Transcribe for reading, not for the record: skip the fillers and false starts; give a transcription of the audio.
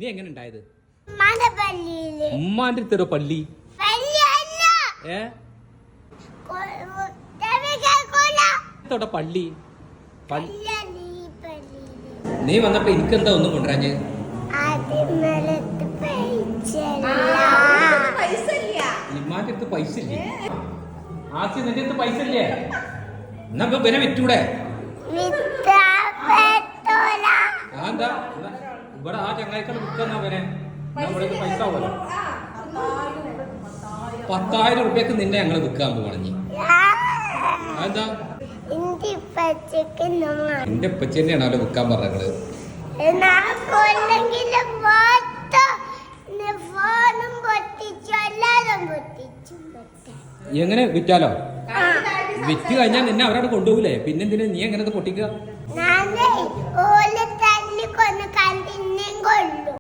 നീ എങ്ങനെ ഉണ്ടായത്? ഉമ്മാന്റെ അടുത്തൊരു പള്ളി പള്ളി നീ വന്നപ്പോ എനിക്കെന്താ ഒന്നും കൊണ്ടുവരാഞ്ഞ്? ഇമ്മാന്റെ അടുത്ത് പൈസ ഇല്ലേ? ആദ്യം നിന്റെ അടുത്ത് പൈസ ഇല്ലേ? എന്നാ പിന്നെ വിറ്റൂടെ? എന്താ ഇവിടെ ആ ചങ്ങായിക്കളെ വിൽക്കുന്ന വരെ നമ്മുടെ പൈസ പോലെ 10,000 റുപ്യക്ക് നിന്നെ ഞങ്ങൾ വിൽക്കാൻ പോകണഞ്ഞി. എന്താ എന്റെ ഉപ്പച്ചി തന്നെയാണല്ലോ വിൽക്കാൻ പറഞ്ഞത്. എങ്ങനെ വിറ്റാലോ? വിറ്റ് കഴിഞ്ഞാൽ നിന്നെ അവരോട് കൊണ്ടുപോകില്ലേ? പിന്നെന്തിനാ നീ എങ്ങനെ പൊട്ടിക്കുക?